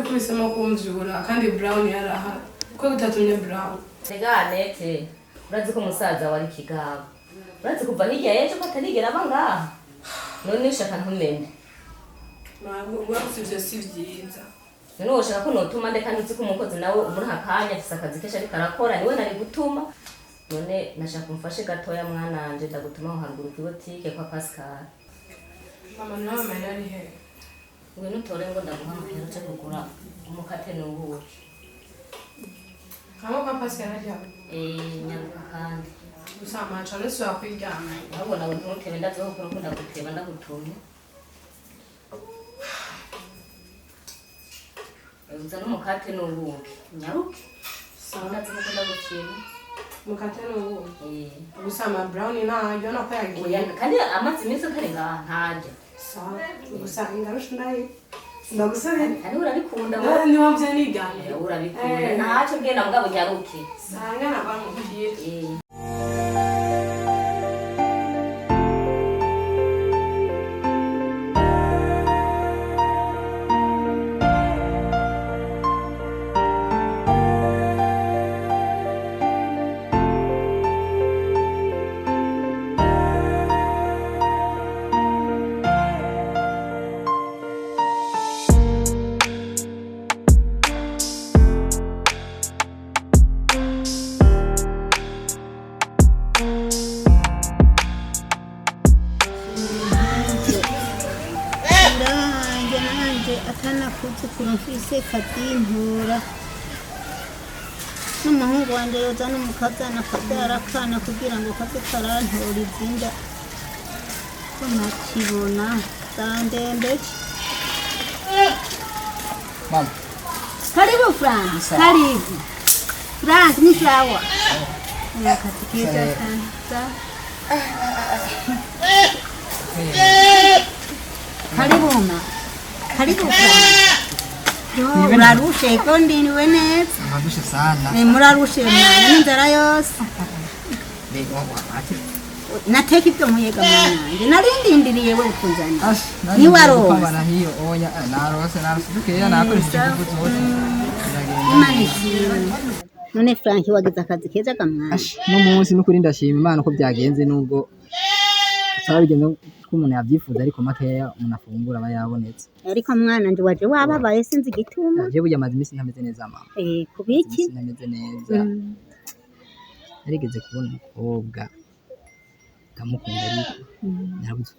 kuhisemo kumvyura kandi Brown yaraha ko gutatumye Brown Seganete urazi ko musaza wari kigabo urazi kuva hirya yeje ko atarigera abangaha none ushaka ntumenye uvyo si vyiza none woshaka ko notuma nde kandi uzi ko umukozi nawe muri hakanya afise akazi kenshi ariko arakora niwe nari gutuma none nashaka umfashe gatoya mwananje ndagutuma aho haruguru kw'ibotike kwa Pascal mama nawe mari ari he ngwino utore ngo ndaguhamagara uje kugura umukate n'ubuki kama kwa Pascal ajya nyaruka kandi gusa amaca nese wakwiryama ahubwo nawe ntutebe ndaziho kuko ndaguteba ndagutumye uza n'umukate n'ubuki nyaruke sawa ndaziho ndaguteba mukate n'ubuki gusa ama Brown nayo nako yagiye kandi amazi meza kare ngaha ntaje sawa gusa ingarusha ndagusabye ari urabikunda ni wavye niganye urabikunda ntaco bwenda mugabo nyaruke sanga nabamubwira kurumfise kadintura n'umuhungu wanje yoza n'umukazana akabyara akana kugira ngo kaze karantora izinda ko nakibona zandembe mama karibu Frank karibu Frank ni sawa katikeza sana karibu mama karibu murarushe ko ndiniwe neza murarushe sana murarushe mwana n'inzara yose nateka ibyo muyega mwanange narindindiriye we ukunzani niwaronse bana hiyo oya narose dukeya nakoresheje imbuto zose imana ishimwe none Frank wagize akazi keza kamwana n'umunsi n'ukuri ndashima Imana ko byagenze nubwo sabigende umuntu yabyifuza ariko makeya umuntu afungura aba yabonetse ariko mwana nje waje wababaye sinzi gituma je burya amazi imisi ntameze neza mama kubiki ntameze neza narigeze kubona umukobwa ndamukunda ariko nabuze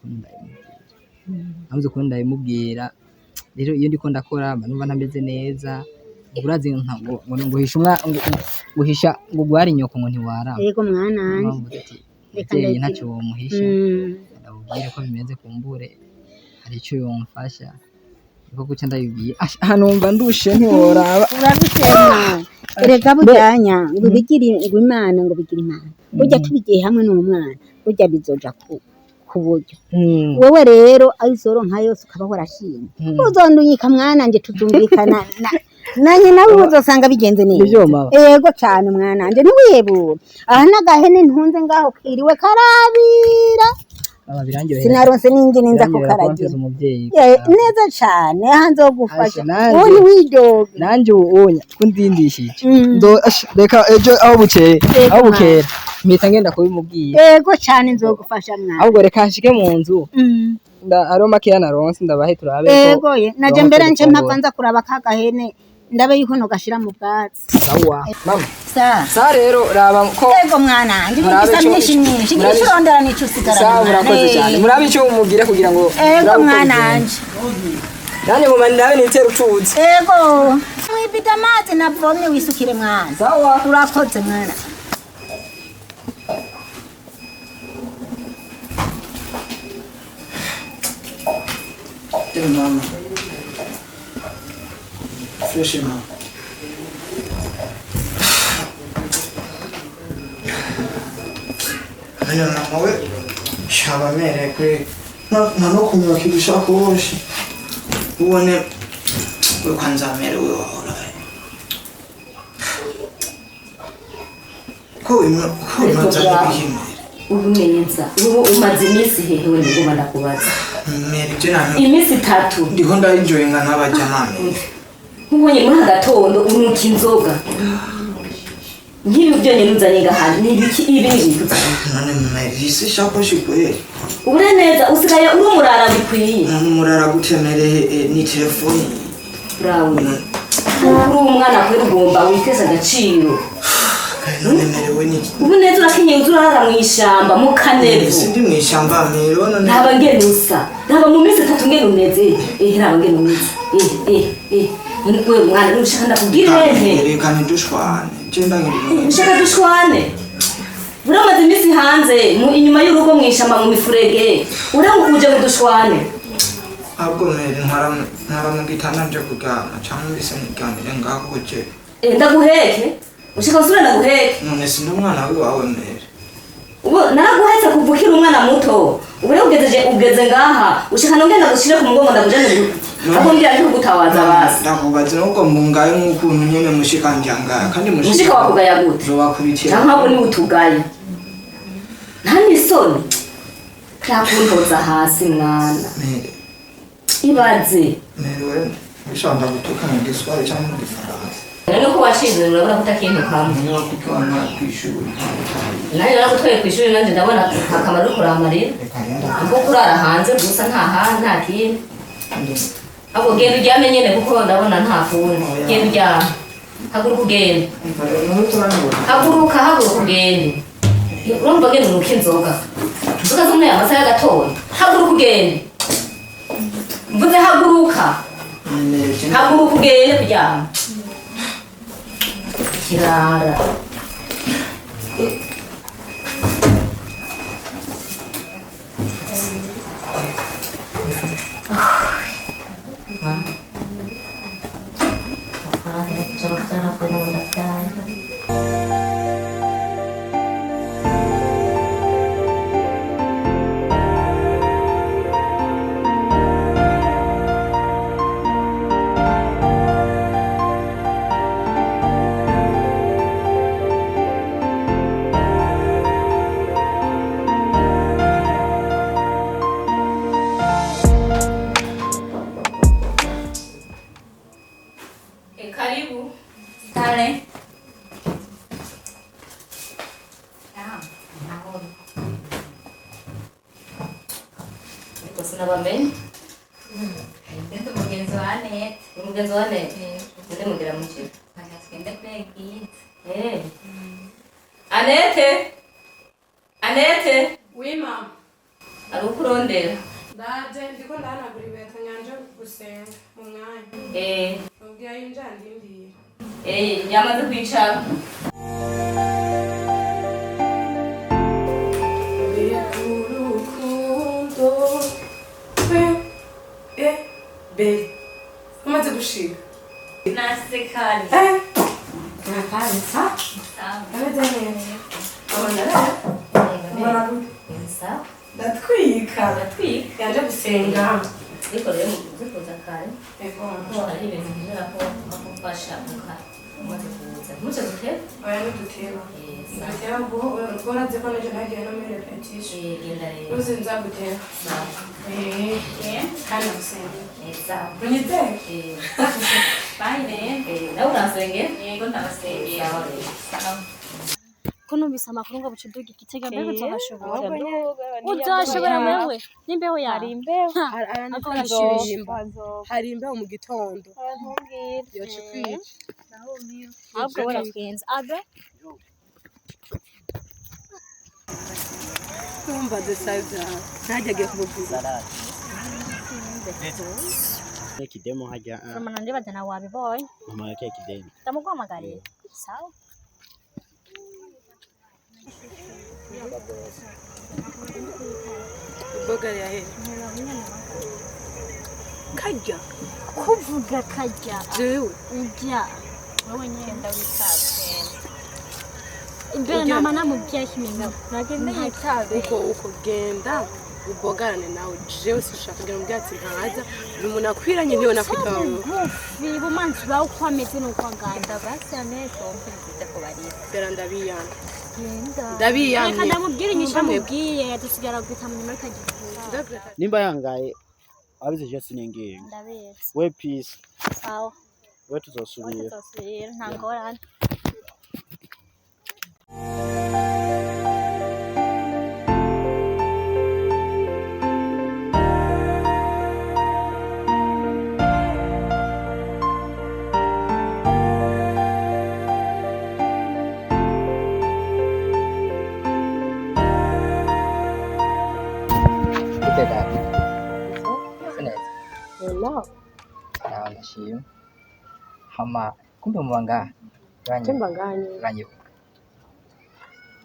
ukuntu ndabimubwira rero iyo ndiko ndakora numva ntameze neza urazi guhisha ngo gwari nyoko ngo ntiwaraba yego mwananje reka ntacyo muhisha ndabubwire ko bimeze kumbure hari icyo yomfasha niko guca ndabibwiye numva ndushe ntiworaba urabishema erega bujyanya ngo bigire ngo Imana ngo bigire Imana burya tubigiye hamwe n'umwana burya bizoja ku buryo wowe rero ayisoro nka yose ukaba warashimye uzondunyika mwana nje tuzumvikana nanye nawe uzosanga bigenze neza yego cyane mwana nje ntiwiyebura aha nagahene ntunze ngaho kiriwe karabira sinaronse n'ingene nza ko karagira neza cyane hanze wo gufasha wowe widoga nanje uwonya kundindishije reka ejo aho bukera mpita ngenda kubimubwira yego cyane nzogufasha mwana ahubwo reka nshike mu nzu aro makeya naronse ndabahe turabe ko yego naje mbere nce mpapanza kuraba kagahene ndabe yuko no gashira mu bwatsi sawa mama sa rero raba ko yego mwana ndibisa myinshi ngishirondera nico sigara sawa urakoze cyane murabe icyo umubwire kugira ngo yego mwana anje nanye mu mani nawe nitera ucuzi yego mwibida amazi navomye wisukire mwana sawa urakoze mwana mama fresh mama hano nawe shaba mere kwe no kunywa kibishaka wose ubone we kwanza mere we wahora ko imaze bihimwe ubumenyenza umaze iminsi hehe we ngo ndakubaza mere je nano iminsi 3 ndiko ndaenjoyinga n'abajamani nkubonye muri agatondo unuka inzoga nk'ibi byonyine uzanye gahana n'ibiki ibi n'ibiki none mumevise shakoshi kweli ure neza usigaye uri umurara bikwiye umurara gutemereye ni telefone brawe uri umwana kuri ugomba witeza agaciro none merewe niki ubu neza urakenyeye uzurara mu ishyamba mu kanevu sindi mu ishyamba mero none ntaba ngene usa ntaba mu minsi 3 ngene umeze ntaba ngene umeze wewe mwana nushaka ndakubwira reka ntidushwane genda ngiri ushaka dushwane uramaze iminsi hanze inyuma y'urugo mu ishyamba mu mifurege uramukuje mu dushwane ahubwo mere ntara mu gitanda nje kuryama cyangwa mbese niryamire ngaho guje ndaguheke ushaka usura ndaguheke none sindi umwana wawe mere ubu naraguhetse kuvukira umwana muto ubure ugeze ngaha ushaka nongenda gushire ku mugongo ndagujane aho ndi ari kugutawaza basi ndakubaza nuko mungaye nk'ukuntu nyene mushikandiyanga kandi mushika wakugaya gute bakubitira cyangwa abo ni utugaya nta nisoni krakuntoza hasi mwana mere ibaze mere bishanda gutuka mu giswahili cyangwa mu gifaransa none ko washize urabona kutakintu kamwe niyo kutwana kwishuri nani naragutwaye ku ishuri nanje ndabona akamaro kuramarira kuko kurara hanze gusa nta kintu abo genda uryame nyene kuko ndabona nta kundi genda uryame haguruka ugende haguruka ugende urumva genda unuka inzoga zo muri aya masaha y'agatondo haguruka ugende mvuze haguruka ugende kuryama kirara karibu Dale. Kusina bambe Ndo mugenzi wa Anet. umugenzi wa Anet nde mugira muki Agenda kwegit. Anete Oui mama. ari ukurondera Ndaje ndiko ndanagura ibeta nyanje gusenga mu mwanya. Ubwiye yinja ndindira. yamaze kwicara Be. Umaze gushika. Nasekali. Nakari sa? Sawa. Abedene. Abona sawa ndatwika. Yaje gusenga. ariko rero muze kuza kare Ego. ko ari ibintu ngira ko bakufasha umaze kuza muze gutera Oya niduteba. Ndateba ngo uraze ko naje nagiye no muri repetition. genda rero Uzi nzagutera. sawa Kandi gusenga. sawa Unyite? Bye nawe urasenge Yego ndabasengera. sawa rero Sawa. ko numvise amakuru ngo bucuduga igitega mbega nzogashobora Ahubwo uzoshobora wewe n'imbeho yawe hari imbeho mu gitondo. Yoce kwica. ahubwo waratwenze abe Kumva desaza. Ntajyagiye kubuvuza. Kidemo haja romana ndibaza nawe wabibonye mama yake kidemo ndamuguhamagariye sawa Boga ya he. Kajya. kuvuga kajya Jewe. ujya wowe nyine Ndabisabye. imbere nama namubwiye kimenya Nagenda yitabe. Uko genda ubogarane nawe. Jewe sishaka kugira mu byatsi nkaza. Buri muntu akwiranye niyo nakwitaho. ngufi bumanzi bawe uko ameze nuko anganda Basi Anet umfite ko bari. Bera ndabiyana. genda Ndabiyamye. reka ndamubwire inyishu amubwiye dusigara guta mu nyuma y'akagihugu nimba yangaye abize je sinengeye ndabetse we peace sawa we tuzosubira tuzosubira nta ngorane. Gutega seneza Hello. nawe ndashima hama kumbe mubanga Chemba nganye. ranyibuka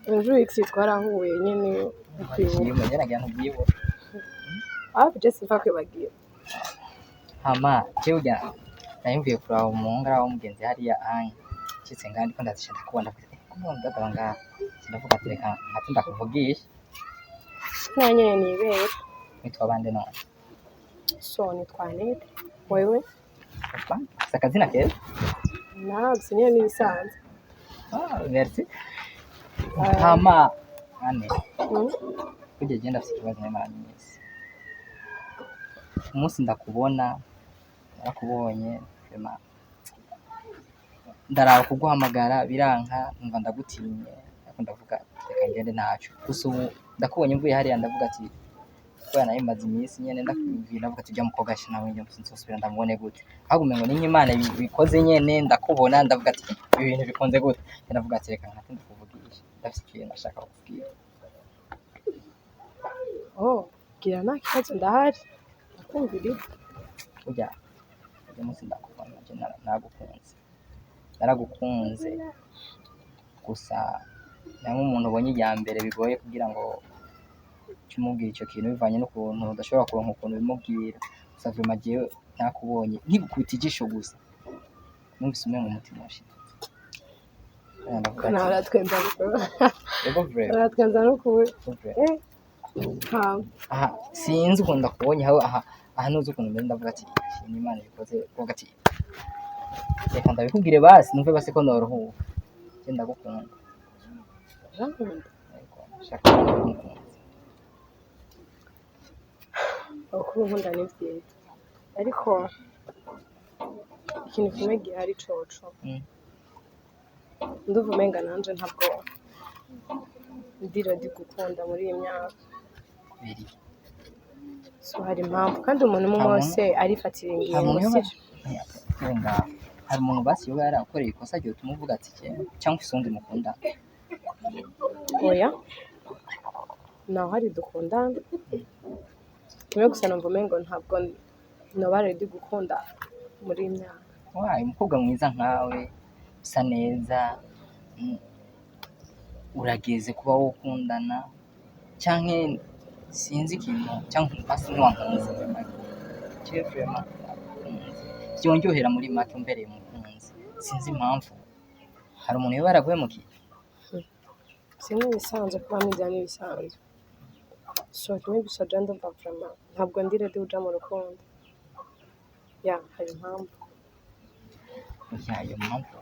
Ejo X twarahuye nyene kwibuka. ndashima yaragira ntubyibo Hafi just mfa kwibagira. hama cyujya nayumviye kuraba umungara w'umugenzi hariya anye cyitse ngandi ko ndazisha ndakubona kumbe ndadanga ndavuga ati reka ati ndakuvugisha Nanyene nibera. nitwa bande none So nitwanete. Wewe? akazina keza Ntabwo nyene nibisanzwe. merci hama ane Mm. kujya genda afite ikibazo n'imana nyinshi umunsi ndakubona narakubonye fema ndaraba kuguhamagara biranka numva ndagutinye ariko ndavuga reka ngende ntacyo gusa ubu ndakubonye mvuye hariya ndavuga ati kubera nayo maze iminsi nyene ndakumvira ndavuga ati ujya mu kogasha nawe njye nsubira ndamubone gute ahubwo umengo ni Imana bikoze nyene ndakubona ndavuga ati ibi bintu bikonze gute ndavuga ati reka nkate ndakuvugisha ndafite ikintu nashaka kukubwira Oh, gira nta kibazo ndahari. Nakumvira. ujya munsi ndakubona nje naragukunze gusa namwe umuntu ubonye ijya mbere bigoye kugira ngo cyumubwira icyo kintu bivanye n'ukuntu udashobora kuronka ukuntu bimubwira gusa vuma jewe nakubonye nkigukubita ijisho gusa numvise umenye mu mutima washitse Naratwenza ariko. ego vrema Naratwenza no kuwe. Ha. aha sinzi ukuntu ndakubonye aha nuzi ukuntu mbere ndavuga ati ni Imana bikoze kuvuga ati reka ndabikubwire basi numve basi ko ndorohuka nje ndagukunda Rankunda. shaka kumukunda Kuba nkunda ni byiza. Ariko ikintu kimwe gihari coco. Ndumva umenga nanje ntabwo ndira gukunda muri iyi myaka. biri So hari impamvu kandi umuntu umwe wese arifatira ingingo sije. hari umuntu basi yoba yarakoreye ikosa ryo tumuvuga ati cyangwa isundi mukunda Oya. Naho hari dukundana. Kimwe gusa numva umengo ntabwo noba ready gukunda muri iyi myaka. wayi umukobwa mwiza nkawe usa neza urageze kuba wokundana canke sinzi ikintu cyangwa basi ntiwankunze jewe vraiment byongerera muri make umbereye umukunzi sinzi impamvu hari umuntu yoba yaraguhemukiye Sinzi bisanzwe kuba mwiza n'ibisanzwe. So kimwe gusa je ndumva vraiment ntabwo ndi ready uja mu rukundo. Ya hari impamvu. iyo mpamvu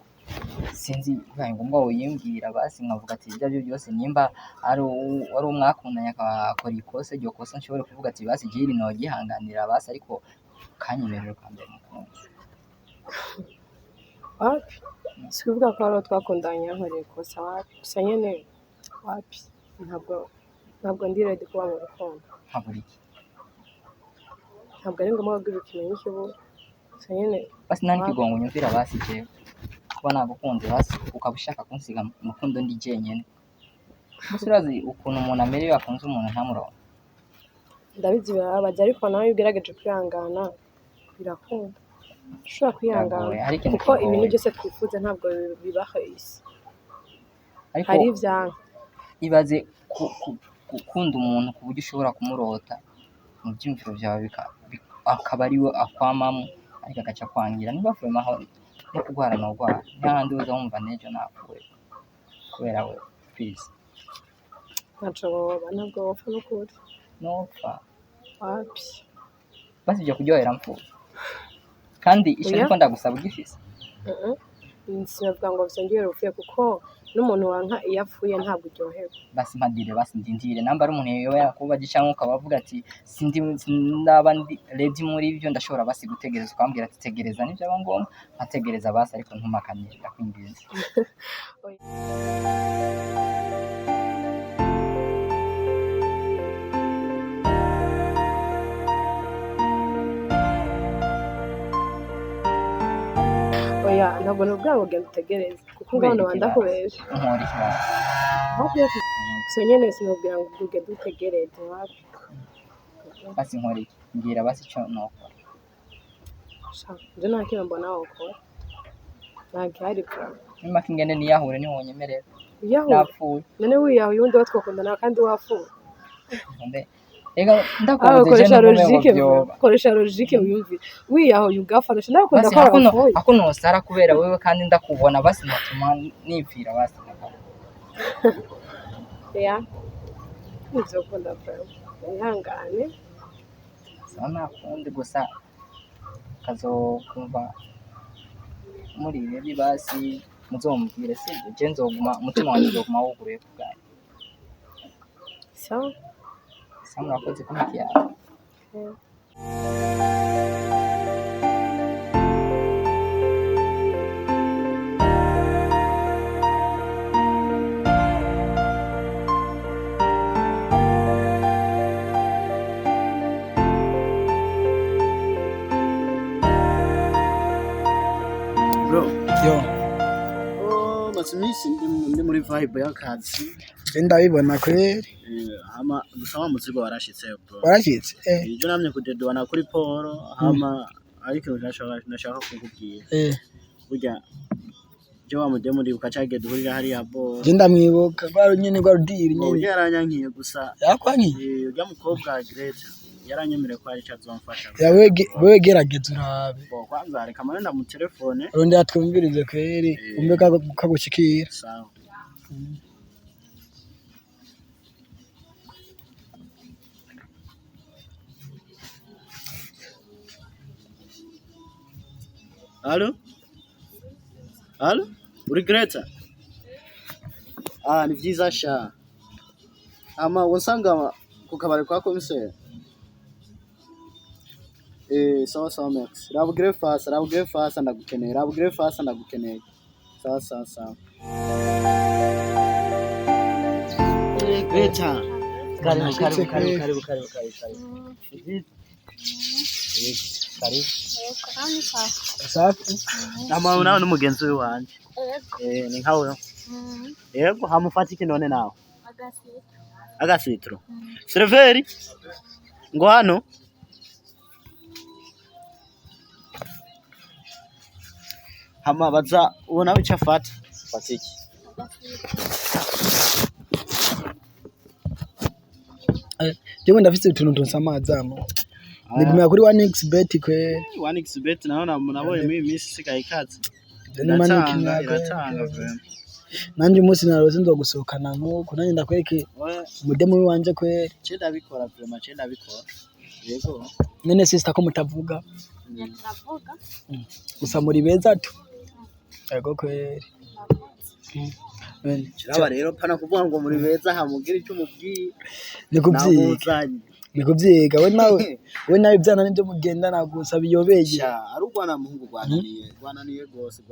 sinzi bibaye ngombwa woyimbwira basi nkavuga ati ibyo aribyo byose nimba ari umwakundanye akakora ikosa iryo kosa nshobore kuvuga ati basi igihe rino gihanganira basi ariko kanyemerera ukambere umukunzi Wapi? Sikuvuga ko ari twakundanye yankoreye ikosa wapi? Gusa nyene wapi? Ntabwo ndi ready kuba mu rukundo. habura iki Ntabwo ari ngombwa kugira ikimenyi kibu. Gusa nyene basi nta n'ikigongo unyumvira basi jewe kuba nagukunze basi ukaba ushaka kunsiga mu rukundo ndi jenyene gusa urazi ukuntu umuntu amerewe akunze umuntu ntamuronke ndabizi birababaje ariko nawe iyo ugerageje kwihangana birakunda. Ushobora kwihangana kuko ibintu byose twifuza ntabwo bibaho isi. Hari ivyanga. ibaze gukunda umuntu ku buryo ushobora kumurota mu byumviro byawe akaba ari we akwamamo ariko agaca kwangira niba vuma aho no kurwara n'urwara n'ahandi uza wumva n'ejo napfuye kubera we please ntaco woba ntabwo wopfa n'ukuri nopfa wapi basi ibyo kuryohera mpfuye kandi icyo niko ndagusaba ugifise sinavuga ngo vyongere upfuye kuko n'umuntu wanka iyo apfuye ntabwo uryohewe. basi mpadire basi ndindire namba ari umuntu yoba yakubaje cyangwa ukaba avuga ati ndaba ndi ready muri ibyo ndashobora basi gutegereza ukambwira ati tegereza nivyo aba ngombwa nkategereza basi ariko ntumakanye ndakwinginze. Oya ntabwo nubwo ngo genda utegereze kuko ngabona bandakubesha. Nkora ikibazo. So nyene sinubwira ngo ugende utegereze wapi. Basi nkora iki mbwira basi icyo nokora. Nje nta kintu mbona wakora nta gihari pe. Nimba kingende niyahure nihonyemerera Yahure napfuye none wiyahuye undi watwakundana kandi wapfuye. Ega ndakubaze koresha logique wiyumvire wiyahuye ugafasha ndakunda ko wapfuye ako nosara kubera wewe kandi ndakubona basi natuma nipfira basi ya nivyo kunda pe ihangane sana kundi gusa kazokumva muri ibi basi muzombwire sibyo je nzoguma umutima wanjye uzoguma wuguruye kubwanyu sawa murakoze kumiki yawe. Bro, masimisi ndi muri vibe y'akazi. Ndabibona kweri. Hama gusa wa muzigo warashitse bro. Warashitse? Ibyo namye kudedwana kuri Poro hama ariko nashaka kukubwira. Burya je wa mudemo ndi ukacage duhurira hari ya bo. Je ndamwibuka gwaro nyene gwaro diri nyene. Burya yaranyankiye gusa. Yakwankiye? Urya mukobwa Greta yaranyemere ko ari cyazomfasha. Wewe gerageza urabe. Bo kwanza reka manenda mu telefone. Rundi atwumvirize kweri umbe kagushikira. Sawa. Allo? Allo? Uri Greta? Ni vyiza sha. Ama wonsanga ku kabare kwa komiseri. Sawa Max. Rabugire fast ndagukeneye. Sawa. Greta. Karibu. Karibu. Safi. Nama unaona n'umugenzi we wanje. Ni nkawe. Yego hamufata iki none nawe? Agasitro. Serveri. Ngo hano. Hama baza ubona bica fata. Fata iki? Jewe ndafise utuntu nsamazamu. Nigumya kuri 1xbet kwe. 1xbet naona mnaboye mimi misi sikaye kazi. Iratanga nanje umunsi narose nzogusohokana nkuko nanje ndakwereke umudemo wanje kweri. Cenda bikora vraiment cenda bikora. Yego. Nene sister ko mutavuga. Turavuga. Gusa muri beza tu. Yego kweri. Kiraba rero pana kuvuga ngo muri beza hamugira icyo mubwiye. Nikuvyiga we nawe ivyana nivyo mugenda nagusaba iyobeye. Arugwana muhungu gwananiye gose.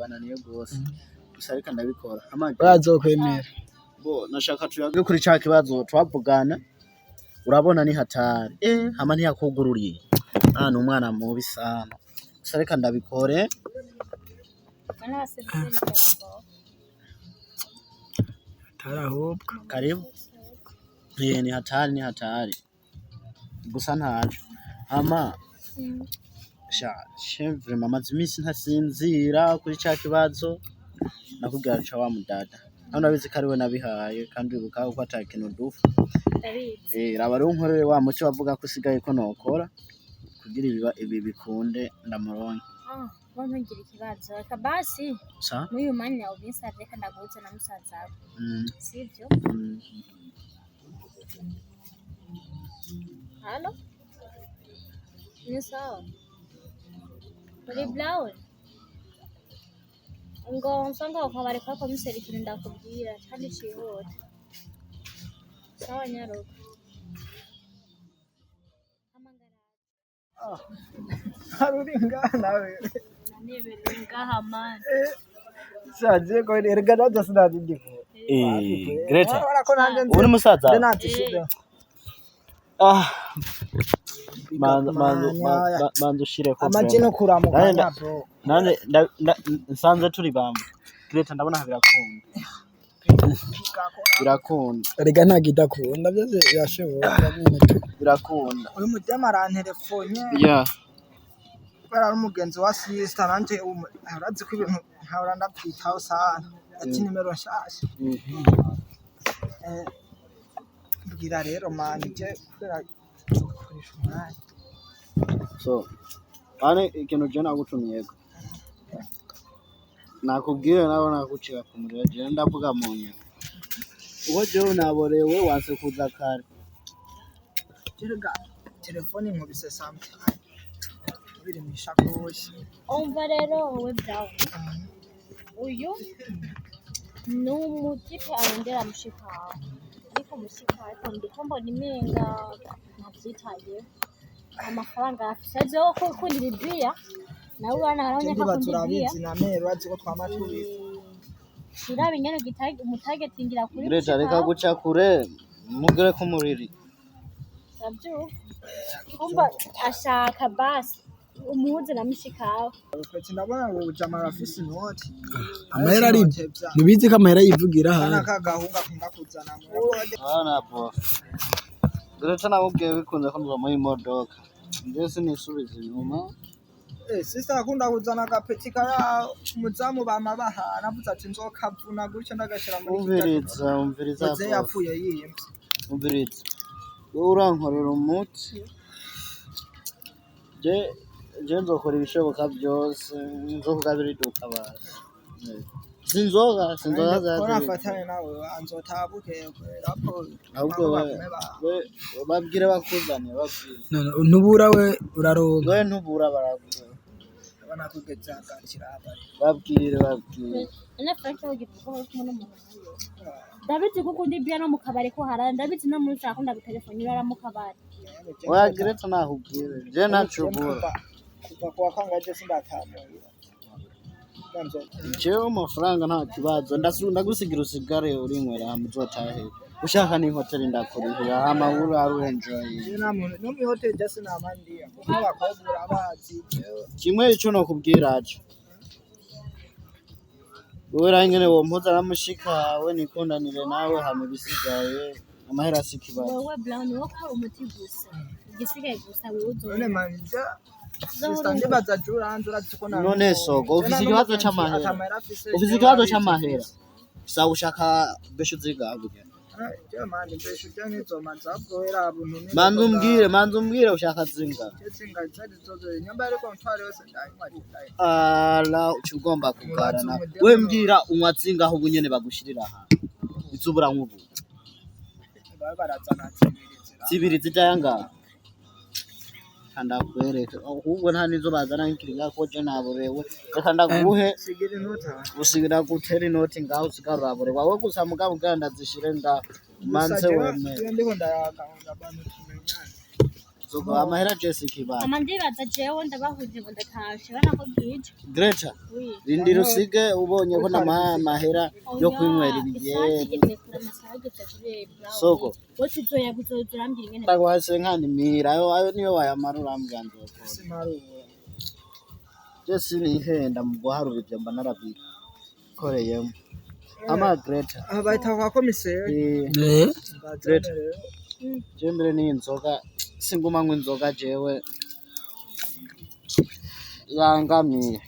Gusa reka ndabikora. Bazokwemera. Bo nashaka tuyage kuri ca kibazo twavugana. Urabona ni hatari. Hama ntiyakugururiye. Ni umwana mubi sana. Gusa reka ndabikore. Tarahubwo. Karibu. Ni hatari. Gusa ntaje. Ama chevre mama zimisi ntasinzira kuri ca kibazo nakubwira cha wa mudada. Hano abizi kari we nabihaye kandi ubuka uko atakintu dufu. Raba rero nkorere wa muco bavuga ko usigaye ko nokora kugira ibi bikunde ndamuronye. Ngira ikibazo reka basi n'uyu mwanya ubisavye reka ndaguze na musaza wawe sivyo? Halo? Ni sawa? Uri Blaul? ngo nsanga ukabari kwa komiseri ikintu ndakubwira kandi cihuta sawa nyaruka haruringa nawe nanebereye ngaha mani saje ko erga naje sinari ndiko Greta uri musaza manzo ushire ko amajino kuramukanya bro nane nsanze turi bamwe Greta ndabona birakunda erega ntagidakunda byose yashoboka birakunda uyu mutema arantelefone bara umugenzi wa sister nanje arazi ko ibintu nkahora ndabyitaho sana ati nimero nshasha mbwira rero mani je kubera kurisha umwanya so ane ikintu je nagutumiyeko nakubwire nawe nakucira ku muriro je ndavuga mu nyuma uwo je unaborewe wanse kuza kare jerega telefone nkubise sometime biri mishakoshi umva rero wowe Brown uyu ni umutipe arondera mushikawe ariko mushikawe ariko ndiko mbona imenga ntavyitaye amafaranga afise azo ko kundira ibiya nawe bana baraboneka ko ndibia na mero azi ko twamatuye shira bingene umutagetingira kuri Greta reka guca kure mugere ko muriri sabyo kumba ashaka basi umuhuze na mushikawe Peti ndabona ngo ujama rafisi noti amahera ari mubizi ko amahera yivugira hano kagahunga akunda kuzana ana bo Greta nakubwiye bikunze ko muza muri modoka ndese nisubiza inyuma sister akunda kuzana agapeti kara umuzamu bamabaha navuze ati nzokavuna gutyo ndagashira muri umviriza ze yapfuye yiyemye umviriza urankorera umuti je nzokora ibishoboka byose nzokugabira iduka basi sinzoga nafatane nawe anzotabuke raporo ahubwo babwire bakuzane ntubura we uraronka we ntubura barabwira banakugeza akakira babwire ene Frank ugivuga ko umuntu David kuko ndibya no mukabare ko haranda David no muri akunda gutelefone yara mukabare wa Greta nahubwire je nacubura kuva kwa kangaje sindatamo jewe amafaranga nta kibazo ndagusigira usigare urinywera muzotahe ushaka ni hotel ndakurihira amahuru aruenjoy no mi hotel just na mandia kuko bakobura abazi kimwe ico no kubwiraje wera ingene wo mpuza namushikawe nikondanire nawe hame bisigaye amahera sikibazo wowe Brown woko umuti gusa igisigaye gusa wuzo none manja Sitande bazajura tukona none sogo ufise ikibazo c'amahera sa ushaka besho zigabuye jamani besho cyane zomanza bwoera buntu manzo umbwire ushaka zinga zari zozo nyambare ko ntware yose ndayimari ala uchugomba kugarana we mbwira unywa zinga aho bunyene bagushirira aha izubura nkubu barazana zibiri zitayanga kanda kwereka ahubwo nta nizo bazana nk'ikiringa ko je naborewe reka ndaguhe usigira gutera inoti ngaho usigarabore wawe gusa mugabo uganda zishire nga manze weme ndiko ndayaganga abantu tumenyana zogo amahera Jessica ba amandibaza jewe ndabahuje ngo ndatashe bana ko bwije Greta rindira usige ubonye ko namahera yo kwinywera ibiye soko wote zoya guzorambira ingene bagwase nkani mira ayo niyo wayamarura mganzo ko Jesse ni henda mu guharura ibyo mba narabi koreyemo ama Greta abaita kwa komiseri Greta jembere ni inzoga singuma nk'inzoga jewe yangamiye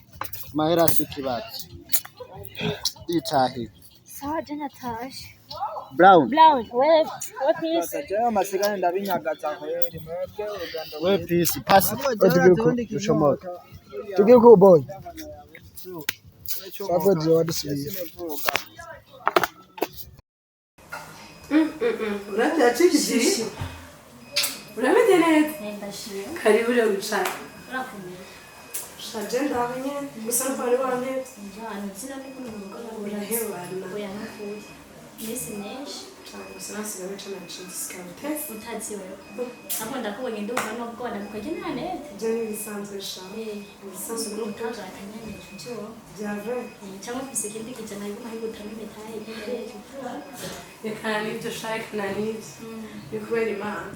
mahera sikibazo itahi sawa jana tash Brown we peace jewe masigane ndabinyagaza kweri mwebwe uganda we peace pass tugiye ko boy safo je wadisubiye urabya chikiziri urameze neza karibu rero wicara agenda hamwe gusa ntwari wane njyana sinabikunda mu rugo urahebana oya nakuye Nisi menshi cyane gusa nasigaye wica na ciscarte utazi wewe abo ndakubonye ndumva no bwo ndamukaje nanete byo ni bisanzwe sha bisanzwe no mutaga atanyanye cyo byave cyangwa fise ikindi kijana yuko hari gutamime tayi ngereje yakana nibyo shaka na nibyo ni kubera imana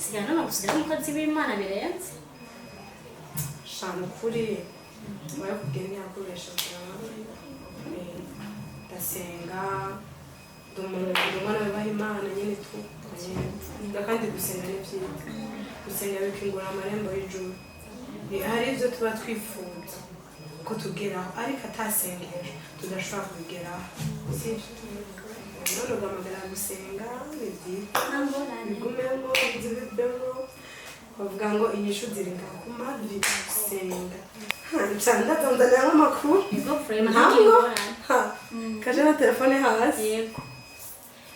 sigana no gusiga umukozi w'Imana birenze shana kuri wayo kugenya yakoresha ndasenga umwana wabaha imana nyine kandi gusenga ni byiza gusenga bikingura amarembo y'ijuru hari ibyo tuba twifuza ko tugeraho ariko atasengera tudashobora kubigeraho none ugamagara gusenga ni byiza bigumemo bivemo bavuga ngo inyishu zirinda ku mavi gusenga ndazanzanira nk'amakuru ntabwo kaje na telefone hasi yego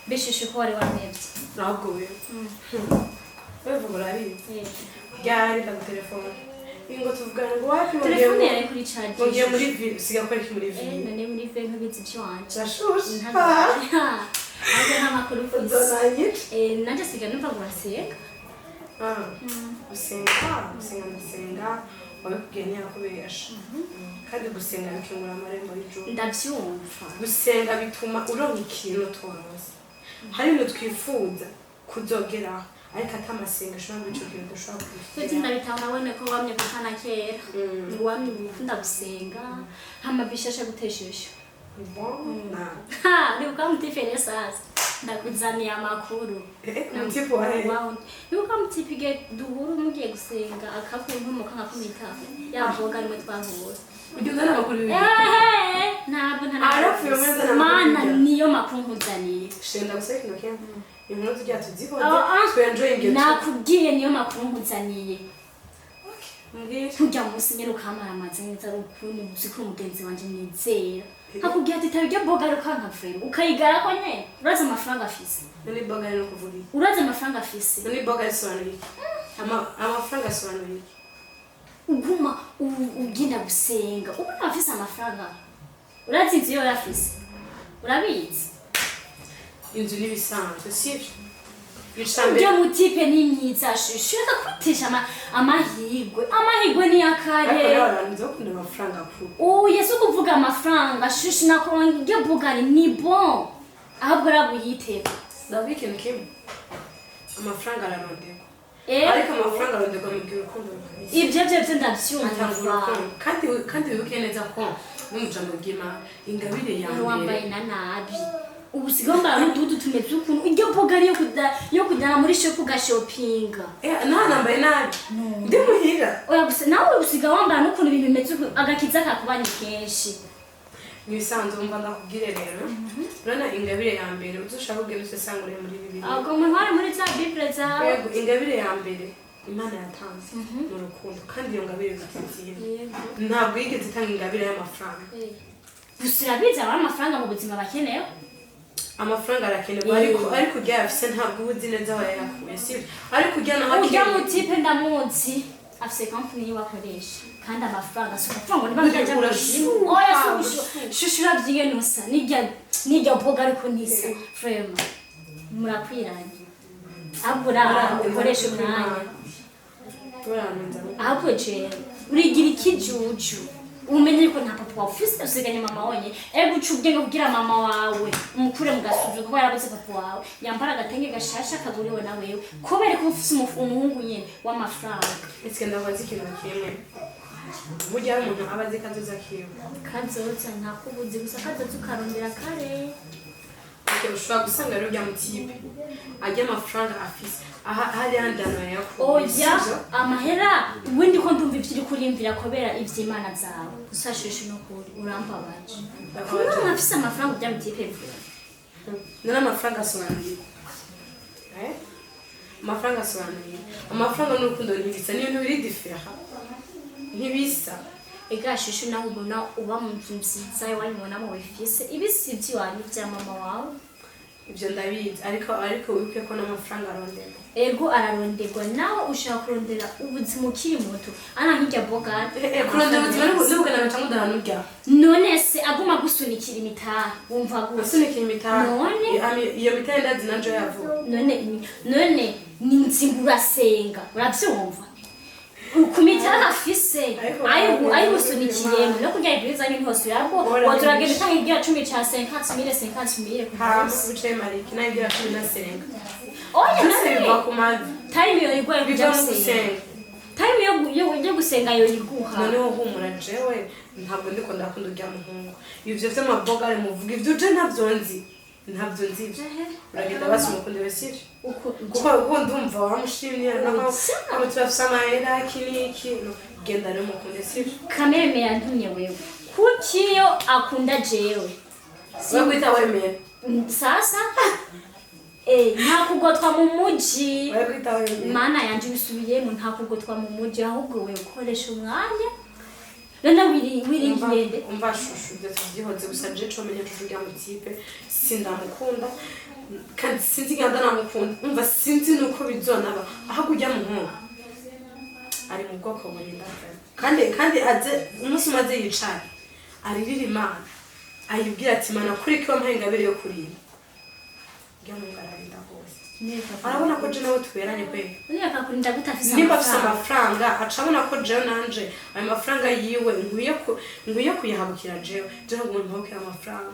bishishe ko wari wanebye ntabwo wewe urarizi ryari ndagutelefone ingo tuvugana ngo wapi telefone yari kuri charge mugiye muri vi usiga ko ari muri vi none muri vi nk'ibitsi cyanje cyashushe aje n'amakuru uzonanye nanje siga numva ngo baseka gusenga wabikugenya yakubesha kandi gusenga bikingura amarembo y'ijuru ndabyumva gusenga bituma uronka ikintu turonse hari ibintu twifuza kuzogeraho ariko atamasenga ashobora guca ikintu dushobora kubikora ndabitaho nabone ko wamye gukana kera wamye gukunda gusenga hama bishasha guteshesha ni ukamutipere sasa ndakuzaniye amakuru mutipu wahe ni ukamutipige duhuru mugiye gusenga akakunkomoka nkakumita yavuga rimwe twahura ujye uzana amakuru y'ibintu ntabwo mana niyo makuru nkuzaniye shenda guseka intoki inkuru tujya tuzihoze twenjoyinge nakubwiye niyo makuru nkuzaniye mbwira tujya munsi nyine ukamara amazi neza ukuntu uziko umugenzi wanje nizera akubwira ati tarya boga rukanka frere ukayigara ko nyene uraza amafaranga afise none boga no kuvuga uraza amafaranga afise none boga isobanura amafaranga asobanura uguma ugenda gusenga ubona afise amafaranga urazi inzu yo yafise urabizi inzu nibisanzwe sivyo ujya mutipe ni myiza shaka kwitesha amahigwe ni yakare nzokunda amafaranga kuri yesu kuvuga amafaranga shushi nakuronga ibyo bugari ni bon ahubwo rabuyiteka ndavuga ikintu kimwe amafaranga ararondegwa ariko amafaranga arondegwa mu gihe urukundo ibyo ndabyumva kandi wibuke neza ko n'umujambo bw'Imana ingabire yawe wambaye na nabi ubu sigomba n'ududu tumeze ukuntu iryo bugari yo kujyana muri shop ugashopinga nambaye nabi ndi muhira oya gusa nawe usiga wambara n'ukuntu ibintu bimeze agakiza kakubanye kenshi nibisanzwe umva ndakubwire rero urana ingabire ya mbere uzushaka kugenda usesangure muri bibiri ahubwo umuntu wari muri za bible zawe yego ingabire ya mbere Imana yatanze mu rukundo kandi iyo ngabire zitiziye ntabwo yigeze itanga ingabire y'amafaranga gusa urabizi abari amafaranga mu buzima bakenewe amafaranga arakenerwa ariko ujya yafise ntabwo uzi neza aho yayakuye sibyo ariko ujya naho ujya mu tipe ndamunsi afise company yiwe akoresha kandi amafaranga asuka ngo niba njya mu oya shushura byigenusa nijya boga ariko nisa frema murakwiranye abura ukoresha umwanya ahubwo je urigira ikijuju umenye ko nta papa ufise usiganye mama wonye uca ubwenge kugira mama wawe umukure mu gasuzu kuko yarabuze papa wawe yambara agatenge gashasha kaguriwe na wewe kubera ko ufise umuhungu nyene w'amafaranga ese ndabaza ikintu kimwe burya umuntu aba azi kazoza kiwe kazoza ntakubuzi gusa kazoza ukarondera kare ushobora gusanga rero ujya mu kipe ajya amafaranga afise ahari handana yakuye oya amahera ubundi ko ndumva ivyo uri kurimvira kubera ivy'Imana zawe usasheshe no kuri urambabaje kuko afise amafaranga ujya mu kipe vuba none amafaranga asobanuye amafaranga asobanuye amafaranga n'urukundo ntibisa ni ibintu biri difera ntibisa egashushu naho ubona uba mu nzu nziza wabibona mu bifise ibisi by'iwanyu bya mama wawe ibyo ndabizi ariko wibuke ko n'amafaranga arondera ego araronderwa nawe ushaka kurondera ubuzima ukiri muto ana nkijya boga kurondera ubuzima n'ubugana cyangwa udahanurya none se aguma gusunikira imitaha wumva gusunikira imitaha none iyo mitaha ndazi najo yavuga none ni nzingurasenga urabyumva ku mitaha afise ayo gusunikiyemo no kurya ibyiza nk'intose yabwo waturagenda itanga igira 10 cya 50,000 ku munsi bicaye mariki nayo igira 10 oya biva ku mazi time yo igwa biva mu gusenga time yo gusenga yo iguha noneho humura jewe ntabwo ndiko ndakunda urya muhungu ivyo vy'amaboga ari muvuga ivyo je ntabyo nzi uragenda basimukunde besiri kuko ndumva wamushimye naho turafise amahera kiniki genda no mukunde siri kameme yantumye wewe kukiyo akunda jewe wagwita wemeye sasa nta kugotwa mu muji mana yanje bisubiyemo nta kugotwa mu muji ahubwo wewe ukoresha umwanya none wiringiyende umva shushu byihoze gusa je comenye tujuga mu tipe sindamukunda kandi sinzi ganda namukunda umva sinzi nuko bizonaba aho kujya mu nko ari mu bwoko burinda kandi aze umunsi maze yicaye aririra Imana ayibwira ati mana kuri ko mpengabere yo kurira njya mu ngararinda hose arabona ko je nawe tuberanye kwe niyaka kurinda gutafisa niba afisa amafaranga acabona ko je nanje ayo mafaranga yiwe nkwiye kuyahabukira jewe ngo mpabukira amafaranga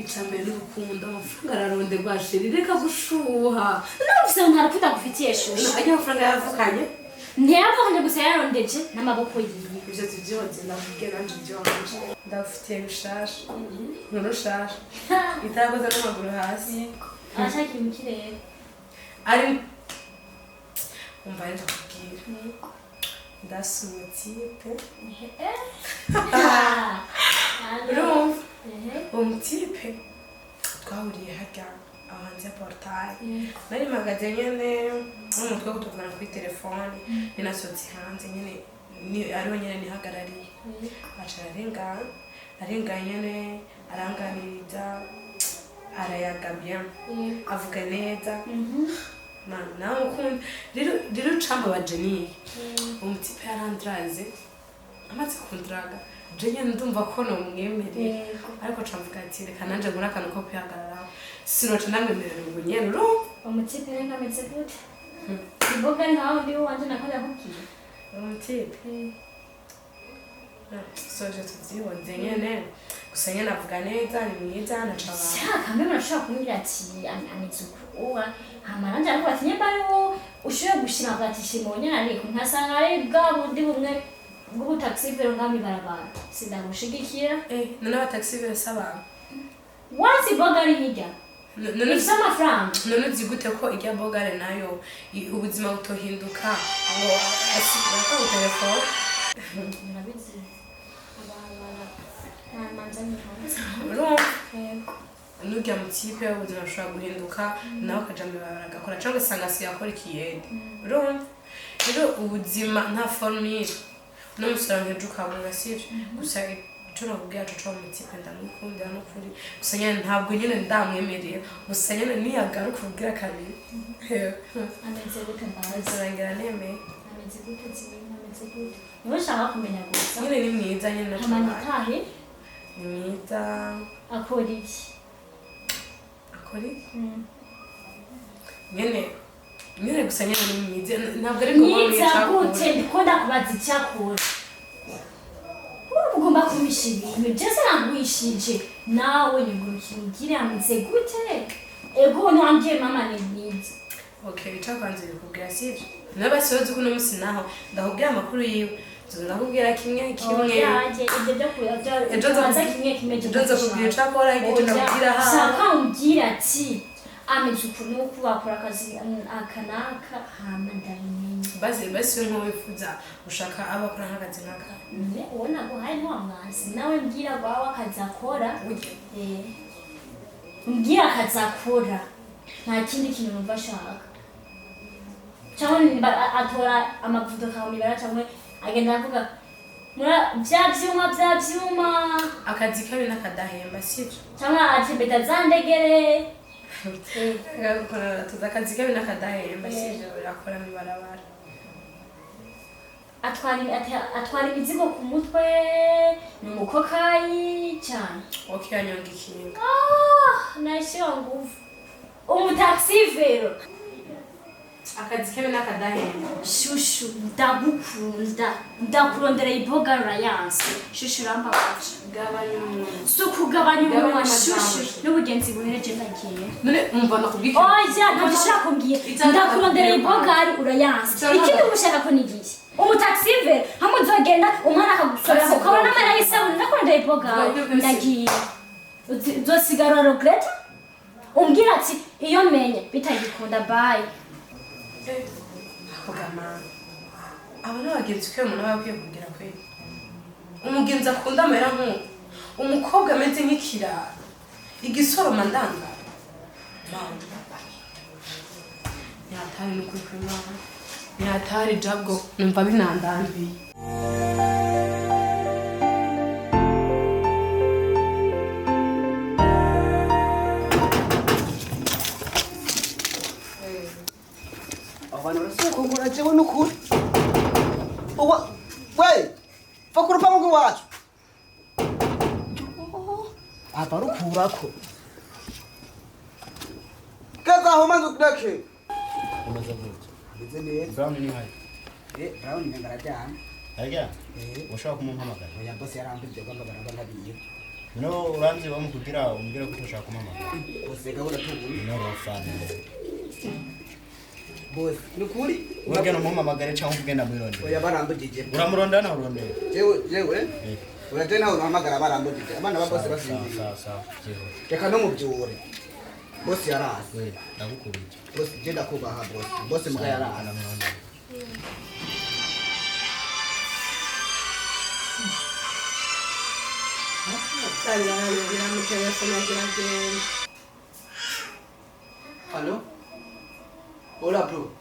icambere n'urukundo amafaranga araronderwa sheri reka gushuha nufise ntarakunda gufitiye shusho ajya amafaranga yavukanye ntiyavukanye gusa yarondeje n'amaboko yiwe ivyo tuvyihoze ndavuge nanje vyonje ndafitiye bishasha nturushasha itakoze n'amaguru hasi arashaka mu kirere ari umva nje kubwira ndasuye tipe urumva umutipe twahuriye harya hanze ya portail nari magaze nyene n'umutwe wo kutuvugana kuri telefone ninasohotse hanze nyene ariho nyene nihagarariye aca arenga nyene aranganiriza arayagabya avuga neza nawe ukunda rero camba bajeniye umutipe yarandraze amaze kundraga je nyene ndumva ko no mwemere ariko camvuga ati reka nanje ngura akantu ko kwihagararaho sinoca namwemerera ngo nyene urumva umutipe nkameze gute imboga nkaho ndi wanje nakora kukiye umutipe soje tuvyihoze nyene gusa nyene avuga neza ni mwiza nacaba shaka mbe murashobora kumubwira ati ameze uwa hama nanje ariko ati nyemba yo ushoboye gushima agatishimo nyene ariko ntasanga ari bwa bundi bumwe bwo taxi vero ngami barabara sindamushigikira none aba taxi vero saba wasi bogari hirya ifise amafaranga none uzi gute ko irya bogare nayo ubuzima butohinduka ngo asiga ko telefone nabizi nujya mu kipe ubuzima bushobora guhinduka nawe ukaja mu barabara agakora cyangwa usanga asigaye akora ikiyede urumva rero ubuzima nta formule n'umusore nkeje ukabura sivyo gusa ico nakubwira co mu kipe ndamukundira no kuri gusa nyene ntabwo nyene ndamwemereye gusa nyene niyagaruka ubwira kabiri ameze gute mbazi urangira nemeye ameze gute ameze gute niwe shaka kumenya gusa nyene ni mwiza nyene naco amanitahe ni mwiza akora iki nyene gusa nyene ni mwiza ntabwo ari ko mwiza gute ndiko ndakubaza icyakora ugomba kumisha ibintu byose nagwishije nawe nyungurukira ugire ameze gute ego nambye mama ni mwiza okay icakwanze bikubwira sivyo n'abasohoze kuno musi naho ndakubwira amakuru yiwe ndakubwira kimwe yaje ibyo byo kuyaza kimwe nzo kubwira cakora igito ndakubwira ha saka umbwira ati ameze ukuntu uko bakora akazi akanaka hama ndabimenye basi nko wifuza ushaka abakora nk'akazi nkaka ubona ko hari n'uwamwazi nawe mbwira wawe akazi akora mbwira akazi akora nta kindi kintu numva ashaka cyangwa atora amavuta akawunibara cyangwa agenda avuga Vyavyuma akazi kabi n'akadahemba sivyo cyangwa ati beta zandegere tuza akazi kabi n'akadahemba sivyo birakora mibarabara atwara imizigo ku mutwe ni umukokayi cyane anyonga ikinga nashyira nguvu umutaxivero akazi kabi n'akadahemba shushu ndakurondera iboga rayanse shushu rambabaje gabanya umuntu so kugabanya umunwa shushu n'ubugenzi buhereje nagiye none umva nakubwika oya ntabishaka kumbwiye ndakurondera iboga ari urayanse ikindi ushaka ko nigiye umutaxivero hamwe uzogenda umwana akagusorera ukabona amara y'isabune ndakurondera iboga ndagiye uzosigara regreta umbwira ati iyo menye bitagikunda bye abo n'abagenzi ko umuntu aba akwiye kugira kweli umugenzi akunda amera nk'uko umukobwa ameze nk'ikirara igisoroma ndanga ntiyatari n'ukuri kw'Imana ntiyatari jabwo numva binandambiye kugura jewe n'ukuri we va ku rupangu rw'iwacu ava rukurako gezaho maze ureke meze neza Brown ni hayi. Brown nenga arajyana Ajya? Ushaka kumumpamagara. oya boss yarambije kwamba baraba ntabiye No uranzi bamukugira umbwira ko ushaka kumumpamagara. usega uratubura No rofana. boss n'ukuri Uragena umumpamagare cyangwa ugenda mwirondera. oya barambujije Uramuronda na urondera. jewe urajye nawe uhamagara barambujije abana ba boss basinziriye Sawa. reka no mubyure boss yarasi We ndagukubije. boss genda kubaha boss mbwa yarasi Hello? Hola, bro.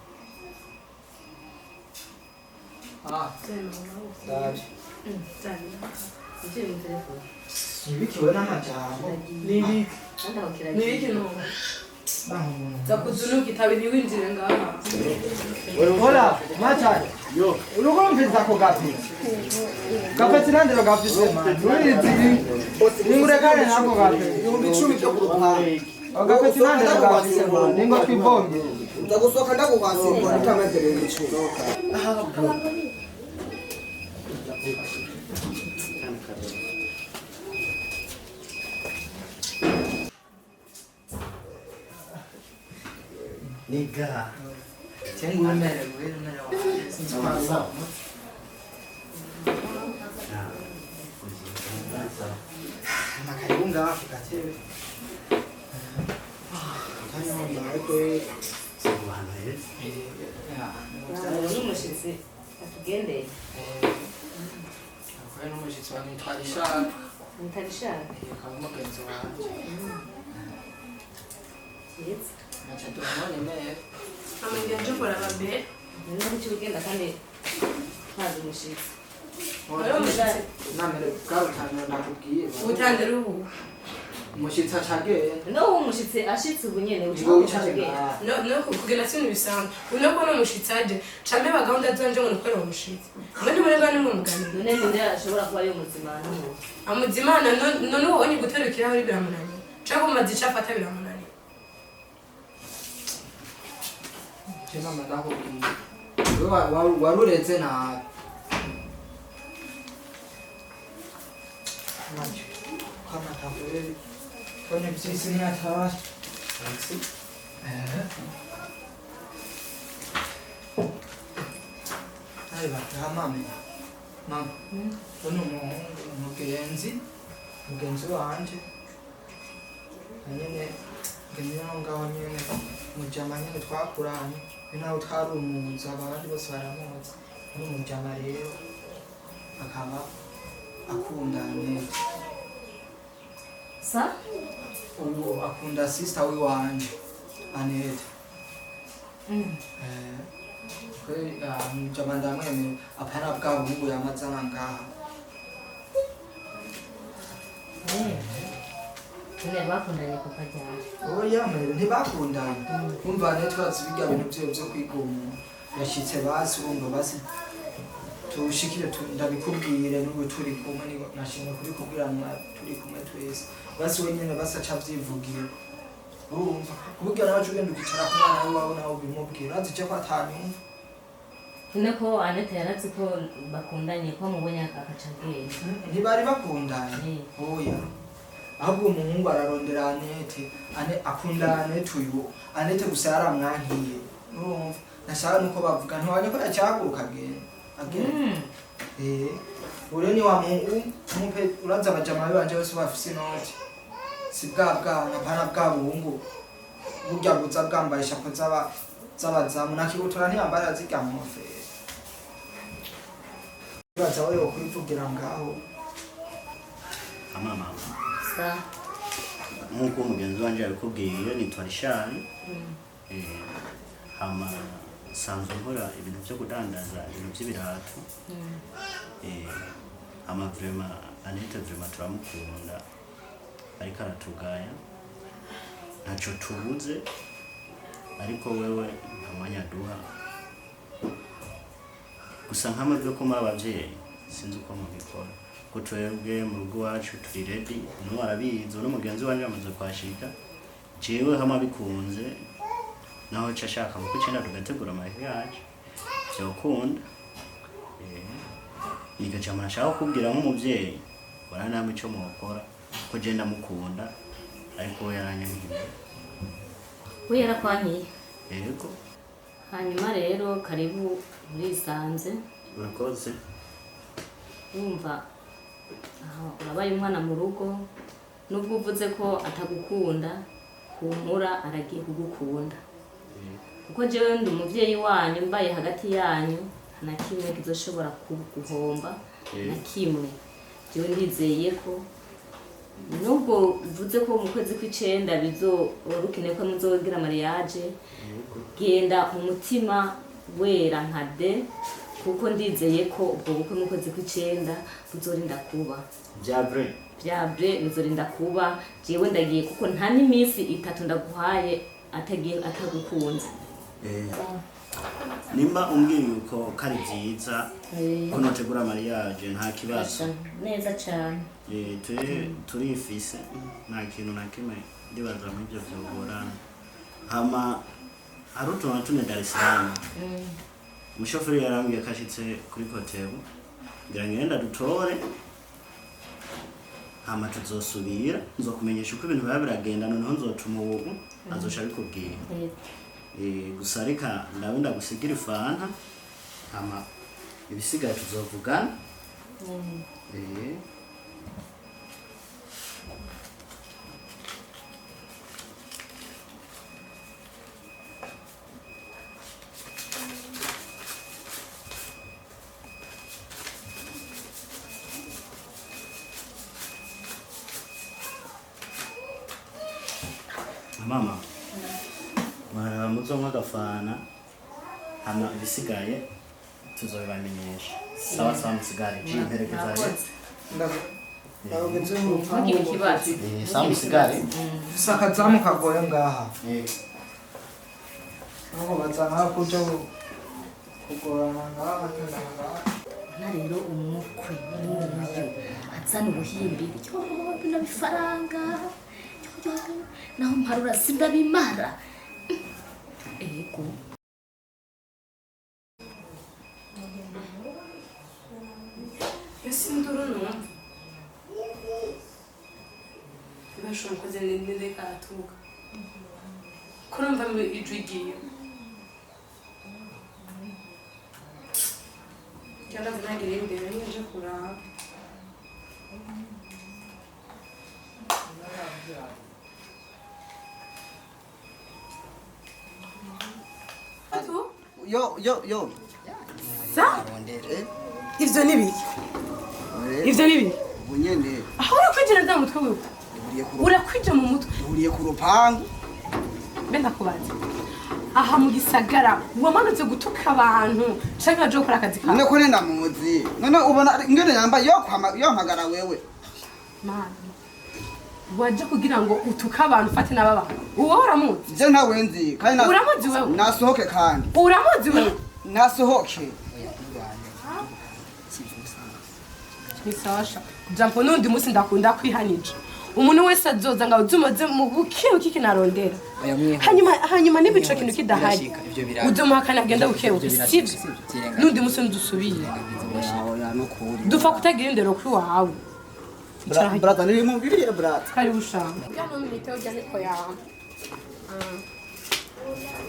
Nibikiwe n'amajambo. nibiki n'ubu zakuzunuka itabiri winjire ngaha Hola, machari. Yo. Urugomviriza ko gapi. Gapeti nande bagafise man. Urizi. Ningurekane nako gapi. 10 cyo kuruhanga. Agapeti nande bagafise man. Ningo kwibombe. Ndagusoka ndakukwasirwa nikamazere n'icuro. Aha bro. Niga. Tengo un mero, sinzi kwasa. Makaribu ngaho gatebe. Kanya mbaye Abantu n'umushitsi atugendeye. Akwai n'umushitsi wa nitwarishaka. Mutarishaka. Kamugenzi wanje. Yes. Acha tuone mbere. amaganje kora babe Nino cyugenda kandi ntazi umushitsi. oyo mushitsi Namere bwabutanga nakubwiye. utandira ubu Umushitsi acageye. No umushitsi ashitse ubunyene Ngo ucage. no kugena sinu bisanzwe uno ko no mushitsi aje cambe bagahunda zonje ngo nukore uwo mushitsi ngandi murega ni mugani none ninde ashobora kuba yo muzima n'ubu. amuzimana none ubonye guterukira aho biramunani cyangwa umaze icafata biramunani Chema ndakubwiye. Wewe waruretse na Macho. Kama takweli. Kwenye msisi ni atawashi. Taxi. Hai bata mami. Mama. Uno mugenzi wanje. Nyene ngenyo ngaho nyene mujama nyene twakuranye naho twarumuza abandi bose baramuzi n'umujama rero akaba akundanye Sa? ubu akunda sister wiwanje Anete. Kweli mujama ndamwemera apana bwabo mungu yamazana ngaha None bakundanye papa cyane. Oya mere ntibakundanye. Umva ne twatsi bijya bintu byo kwigoma. Yashitse basi umva basi. Tushikire ndabikubwire n'ubu turi kumwe ni nashimye kuri kubwirana turi kumwe twese. Basi wenyene basaca vyivugira. Urumva kubwira nawe ugenda ukicara ku bana wawe nawe bimubwira azice ko atanyumva. Nako Anete yaratse ko bakundanye ko mubonye akacagenda. Ntibari bakundanye. Oya. Ahubwo umuhungu ararondera Anete, akunda Anete uyu. Anete gusa yaramwankiye. Urumva nashaka nuko bavuga ntwanye ko yacyaguruka agenda. Ure ni wa mungu umupe uraza abajama banje bose bafise inoti. Si bwa bwana bwa buhungu. Burya buza bwambaye ishapo z'abazamu nakibutura ntiyambara zigamufe. Baza wari okwivugira ngaho. Mama. Sa. Nkuko umugenzi wanje abikubwiye nitwa Richard. Hama sanzwe nkora ibintu byo kudandaza ibintu by'ibirato. Hama vraiment Anete vraiment turamukunda. Ariko aratugaya. Ntaco tubuze. Ariko wewe ntamwanya duha. Gusa nk'amabyo ko muri abavyeyi sinzi uko mubikora. Ko twebwe mu rugo wacu turi ready no arabizi no mugenzi wanje amaze kwashika jewe hama bikunze naho cashaka mu kwicenda tugategura amahe yacu byo kunda niga cyamana shaka kubwira nk'umuvyeyi bora namwe cyo mukora ko je ndamukunda ariko yaranyangiye we yarakwanyiye yego hanyuma rero karibu murisanze urakoze umva urabaye umwana mu rugo nubwo uvuze ko atagukunda humura aragiye kugukunda kuko jewe ndi umuvyeyi wanyu mbaye hagati yanyu na kimwe kizoshobora kuguhomba na kimwe jewe ndizeye ko nubwo uvuze ko mu kwezi kw'icenda bizorukeneye ko muzogira mariage genda mu mutima wera nka de kuko ndizeye ko ubwo bukwe mu kwezi kw'icenda buzorinda kuba byabre bizorinda kuba jewe ndagiye kuko nta n'imisi 3 ndaguhaye atagukunze nimba umbwiye uko kari byiza ko notegura mariage nta kibazo neza cyane turifise nta kintu na kimwe ndibaza mu byo byogorana hama haruto natune Dar es Salaam umushoferi yarambwiye kashitse kuri hotelu ngira ngenda dutore hama tuzosubira nzokumenyesha uko ibintu biragenda noneho nzotuma ubu azosha bikubwira gusa reka ndabunda gusigira ifanta hama ibisigaye tuzovugana mama muzo nk'agafana hama ibisigaye tuzobibamenyesha sawa sawa musigare jimperekeza sawa musigare sakazamu kagoye ngaha aho bazana kuja kugorana ngaha na rero umukwe n'uyu azana ubuhimbi bino bifaranga naho mparura sindabimara ego Sinduru no ibashobora kuza ninde karatuka kurumva ijwigiye cyangwa vinagire imbere n'ije kuraba yo sa ivyo ni biki ivyo ni biki ubunyene aho urakwinjira nda mutwe wiwe urakwinjira mu mutwe uriye ku rupangu benda kubaza aha mu gisagara wamanutse gutuka abantu shaka jo kora akazi kawe none ko nenda muzi none ubona ingene yamba yo mpagara wewe mana waje kugira ngo utuka abantu ufate n'ababa uwo uramuzi je ntawe nzi kandi uramuzi wewe nasohoke kandi uramuzi wewe nasohoke nisasha jambo nundi musi ndakunda kwihanije umuntu wese azoza ngo uzumaze mu buke ukiki narondera hanyuma nibico kintu kidahari uzomuhakana agenda buke sivyo nundi musi ndusubire dupfa kutagira indero kuri wawe brata nilimubwirie brata karibu shamba jana mliteo jana ko ya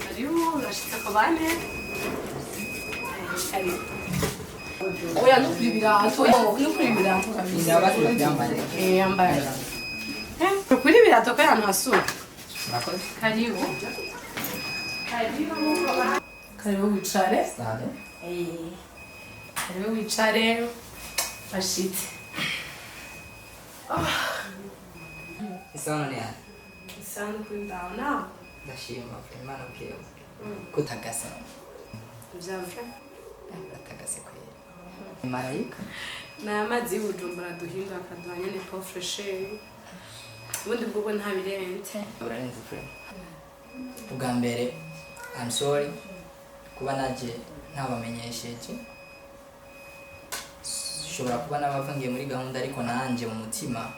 karibu unashika kwa bane karibu oya nukuri birato kabisa yambaye kuri birato kwa hano hasuka karibu karibu wicare karibu wicare ashite Isono ni yani. Isono kundaona. Ndashima Imana bwiwe. Kutagasa. Byavye. Atagase kweli. Marayika. Na amazi y'ubujumbura duhinga akadwanya ne pauvre fraîcheur. Ubundi bwo nta birente. Urarenze friend. Ubwa mbere I'm sorry kuba naje ntabamenyesheje. Shobora kuba nabavangiye muri gahunda ariko nanje mu mutima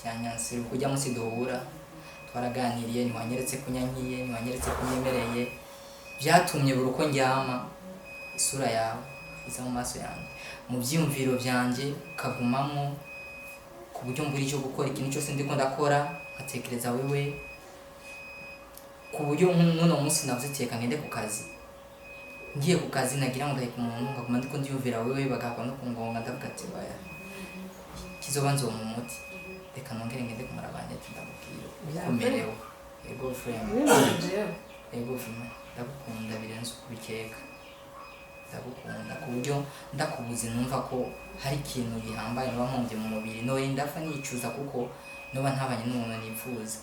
cyanyansira kujya musi duhura twaraganiriye niwanyeretse kunyankiye niwanyeretse kunyemereye byatumye buruko njyama isura yawe iza mu maso yanjye mu byiyumviro byanje kagumamo ku buryo mburi cyo gukora ikintu cyose ndiko ndakora atekereza wewe ku buryo nk'uno munsi navuziteka ngende ku kazi ngiye ku kazi nagira ngo ndaheka umuntu ngaguma ndiko ndiyumvira wewe bagakwa no kungonga ndavuga ati baya kizobanzo mu muti reka nongere ngende kumarabanye ndamubwira ukomerewe ego friend ego friend ndagukunda birenze kubikeka ndagukunda ku buryo ndakubuze numva ko hari ikintu gihambaye no nkombye mu mubiri no ndafa nicuza kuko noba ntabanye n'umuntu nifuza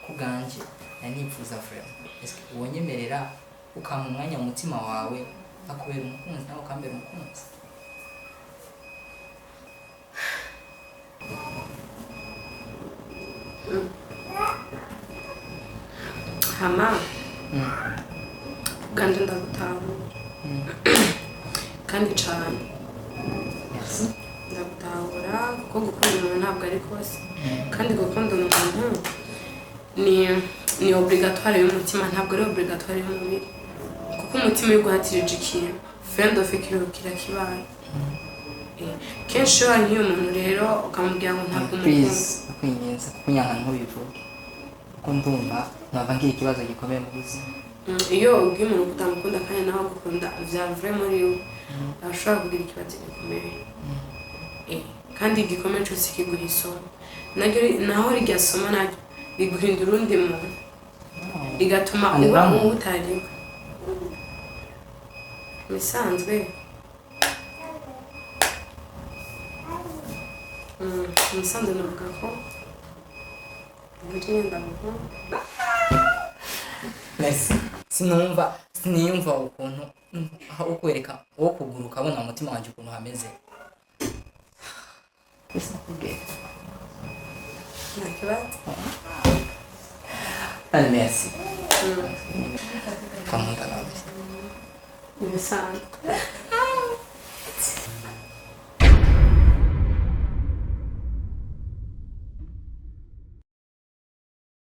kuganje nanifuza friend eske wonyemerera ukampa umwanya mu mutima wawe akubera umukunzi nawe ukambera umukunzi hama kandi ndagutahura kandi cyane ndagutahura kuko gukunda umuntu ntabwo ari kose kandi gukunda umuntu ni obligatoire y'umutima ntabwo ari obligatoire y'umubiri kuko umutima iyo uguhatirije ikintu friend of kirukira kibaye kenshi iyo nk'iyo umuntu rero ukamubwira ngo ntabwo umukunda akwinyenza kunyanga ntubivuga kuko ndumva nava ngiye ikibazo gikomeye mu buzima iyo ubwiye umuntu utamukunda kandi nawe agukunda vyavuye muri we ashobora kugira ikibazo gikomeye kandi igikomeye cyose kiguha isomo naho rirya somo naryo riguhindura undi muntu rigatuma uba utariwe bisanzwe umusanzu navuga ko uburyo ndamukunda sinumva ukuntu aho kwereka wo kuguruka abona umutima wanjye ukuntu hameze merci. Ibisanzwe